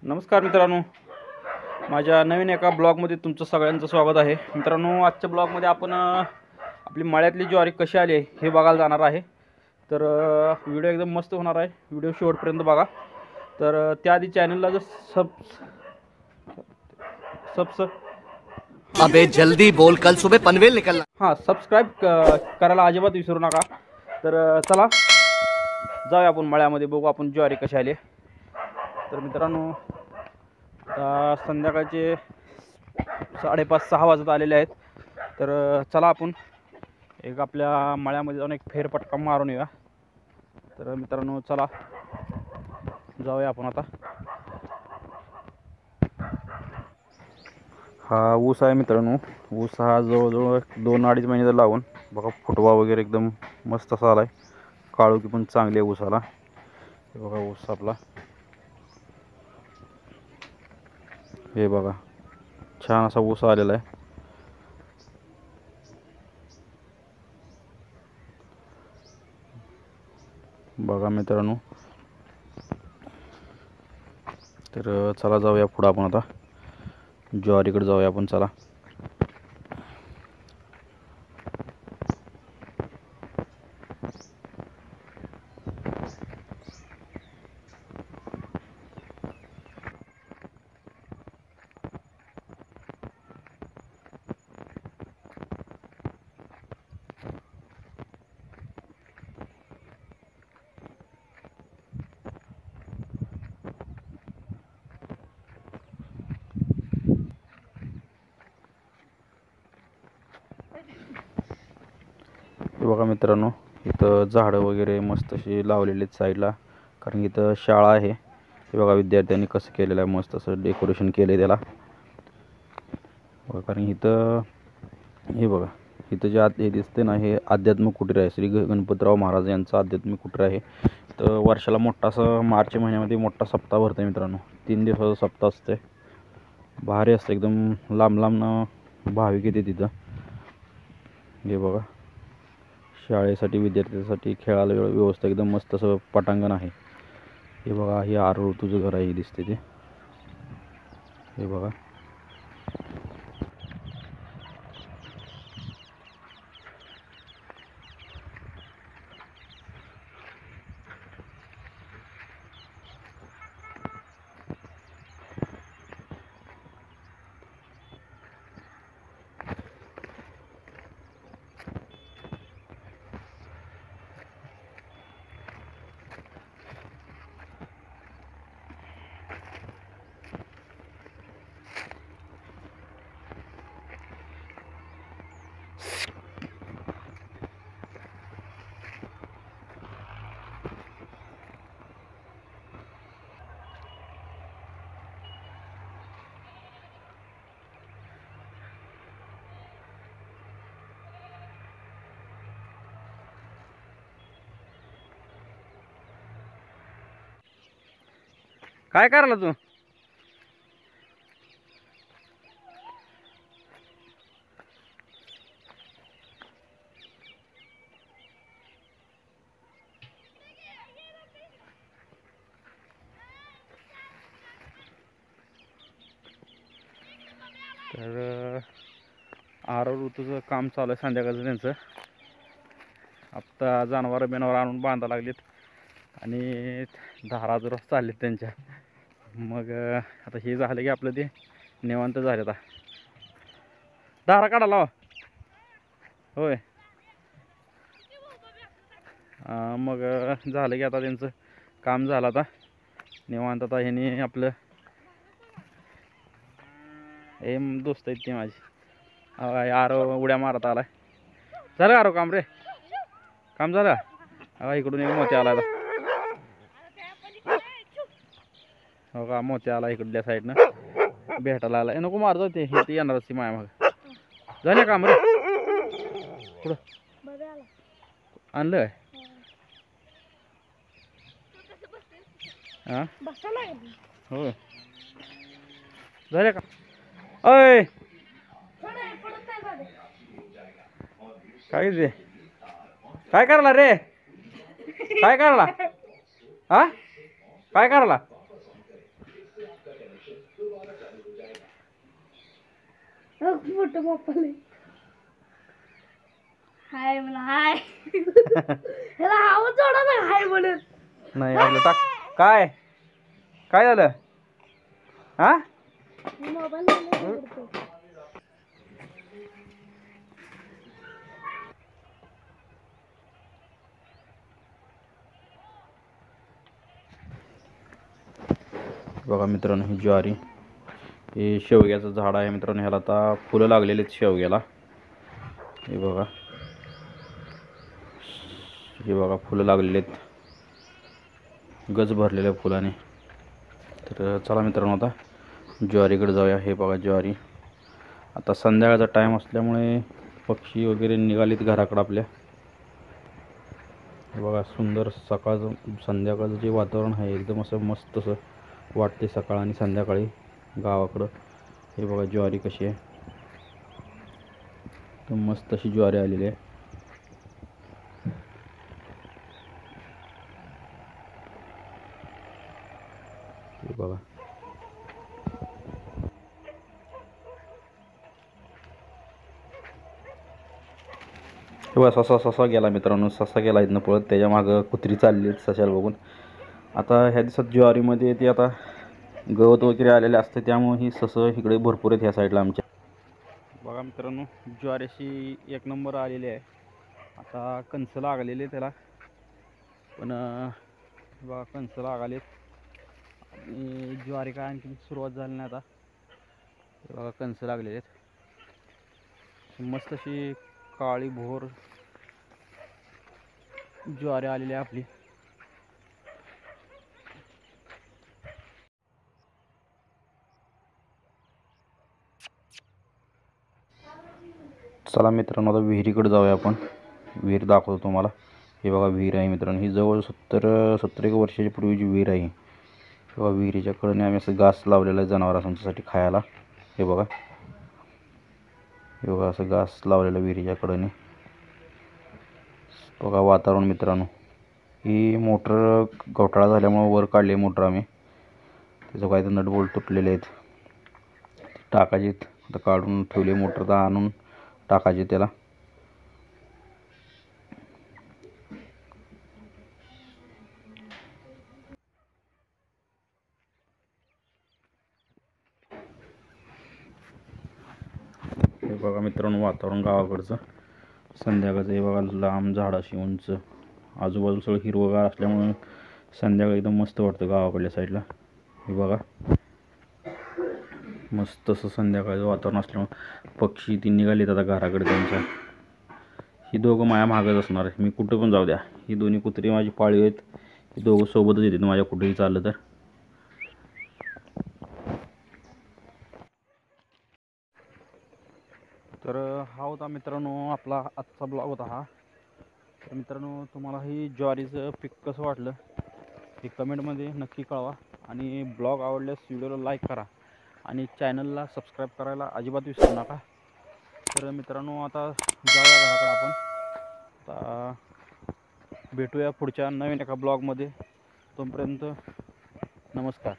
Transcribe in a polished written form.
नमस्कार मित्रांनो, माझ्या नवीन एका ब्लॉगमध्ये तुमचं सगळ्यांचं स्वागत आहे. मित्रांनो, आजच्या ब्लॉगमध्ये आपण आपली मळ्यातली ज्वारी कशी आली आहे हे बघायला जाणार आहे. तर व्हिडिओ एकदम मस्त होणार आहे, व्हिडिओ शेवटपर्यंत बघा. तर त्याआधी चॅनलला जर अबे जल्दी बोल, कल सुबह पनवेल निकलना. हां, सबस्क्राईब करायला अजिबात विसरू नका. तर चला जाऊया आपण मळ्यामध्ये, बघू आपण ज्वारी कशी आली. तर मित्रांनो, आता संध्याकाळचे 5:30-6 वाजत आलेले आहेत. तर चला आपण एक आपल्या मळ्यामध्ये जाऊन एक फेरपटका मारून येऊया. तर मित्रांनो चला जाऊया आपण आता. हा ऊस आहे मित्रांनो. ऊस हा जवळजवळ 2-2.5 महिने लावून बघा, फुटवा वगैरे एकदम मस्त असा आला आहे. काळोखी पण चांगली आहे ऊसाला. हे बघा ऊस आपला, हे बघा छान असा ऊस आलेला आहे. बघा मित्रांनो, तर चला जाऊया पुढं आपण आता ज्वारीकडे जाऊया आपण. चला हे बघा मित्रांनो, इथं झाडं वगैरे मस्त अशी लावलेली आहेत साईडला, कारण इथं शाळा आहे. हे बघा विद्यार्थ्यांनी कसं केलेलं आहे, मस्त असं डेकोरेशन केलं आहे त्याला बघा. कारण इथं हे बघा, इथं जे हे दिसते ना, हे अध्यात्मिक कुटीर आहे. श्री गणपतराव महाराज यांचं अध्यात्मिक कुटीर आहे. तर वर्षाला मोठा असं मार्च महिन्यामध्ये मोठा सप्ताह भरतो मित्रांनो. 3 दिवसाचा सप्ताह असते, भारी असतं एकदम. लांब लांबनं भाविक येते तिथं. हे बघा, शाळेसाठी विद्यार्थ्यांसाठी खेळायला व्यवस्था एकदम मस्त असं पटांगण आहे. हे बघा, हे आरोळ तुझं घर आहे दिसते ते. हे बघा, काय करायला तू? तर आरोळ ऋतूचं काम चालू आहे संध्याकाळचं त्यांचं. आत्ता जनावर आणून बांधा लागलेत आणि धारा जर चाललेत त्यांच्या. मग आता हे झालं की आपलं ते निवांत झाले. आता धारा काढा लावा. होय, मग झालं की आता त्यांचं काम झालं. आता निवांत. आता ह्याने आपलं हे दोस्त आहेत ते माझी. आरो उड्या मारत आलाय. झालं आरो काम रे, काम झालं. इकडून एक मोती आला. हो का, मोती आला इकडल्या साईडनं भेटायला आला. नको मारतो ते, हे ते येणारच ती माया मग. झालं काम रे, पुढं आणलं हां. हो, झालं का? अय काय ते, काय करायला रे, काय करायला? हा, काय करायला? मोठं बापाले हाय म्हणा हाय ह्याला आवाज जोडा ना हाय म्हणत नाही आपलं टाक. काय काय झालं हा? मोबाईल बघा मित्रांनो ही ज्वारी, हे शेवग्याचं झाड आहे मित्रांनो. ह्याला आता फुलं लागलेली आहेत शेवग्याला. हे बघा, हे बघा फुलं लागलेली आहेत, गज भरलेल्या फुलाने. तर चला मित्रांनो आता ज्वारीकडे जाऊया. हे बघा ज्वारी, आता संध्याकाळचा टाईम असल्यामुळे पक्षी वगैरे निघालेत घराकडं आपल्या. हे बघा सुंदर सकाळचं संध्याकाळचं जे वातावरण आहे एकदम असं मस्त असं वाटते सकाळ आणि संध्याकाळी गावाकडं. हे बघा ज्वारी कशी आहे, तर मस्त अशी ज्वारी आलेली आहे. हे बघा हे बघा ससा गेला मित्रांनो, ससा गेला इथनं पळत. त्याच्या मागं कुत्री चालली आहेत सशाला बघून. आता ह्या दिवसात ज्वारीमध्ये ते आता गवत वगैरे आलेले असते, त्यामुळे ही ससं इकडे भरपूर आहेत ह्या साईडला आमच्या. बघा मित्रांनो ज्वारीशी एक नंबर आलेली आहे. आता कणसं लागलेली त्याला, पण बघा कणसं लागलेत आणि ज्वारी काय आणखी सुरुवात झाली नाही. आता बघा कणसं लागलेले आहेत, मस्त अशी काळी भोर ज्वारी आलेली आहे आपली. चला मित्रांनो आता विहिरीकडे जाऊया आपण. विहीर दाखवतो तुम्हाला. हे बघा विहीर आहे मित्रांनो, ही जवळ 70 वर्षाची पूर्वीची विहीर आहे. बघा विहिरीच्या कडेने आम्ही असं घास लावलेलं आहे जनावरांसाठी खायला. हे बघा, हे बघा असं घास लावलेलं विहिरीच्या कडेने. बघा वातावरण मित्रांनो, ही मोटर घोटाळा झाल्यामुळे वर काढली मोटर आम्ही. त्याचं काय तर नट बोल्ट तुटलेले आहेत, टाकायचे. आता काढून ठेवली मोटर, तर आणून टाकायची त्याला. हे बघा मित्रांनो वातावरण गावाकडचं संध्याकाळचं. हे बघा लांब झाड अशी उंच, आजूबाजू सगळं हिरवगार असल्यामुळे संध्याकाळी एकदम मस्त वाटतं गावाकडल्या साईडला. हे बघा मस्त असं संध्याकाळचं वातावरण असल्यामुळे पक्षी ती निघालीत आता घराकडे त्यांच्या. ही दोघं माझ्या मागच असणार आहे, मी कुठं पण जाऊ द्या. ही दोन्ही कुत्री माझी पाळीव आहेत, ही दोघं सोबतच येतात माझ्या कुठेही चाललं तर. तर हा होता मित्रांनो आपला आजचा ब्लॉग होता हा. तर मित्रांनो तुम्हाला ही ज्वारीचं पीक कसं वाटलं हे कमेंटमध्ये नक्की कळवा. आणि ब्लॉग आवडल्यास व्हिडिओला लाईक करा आणि चॅनलला सबस्क्राईब करायला अजिबात विसरू नका. तर मित्रांनो आता जाऊया घराकडे आपण. आता भेटूया पुढच्या नवीन एका ब्लॉगमध्ये. तोपर्यंत नमस्कार.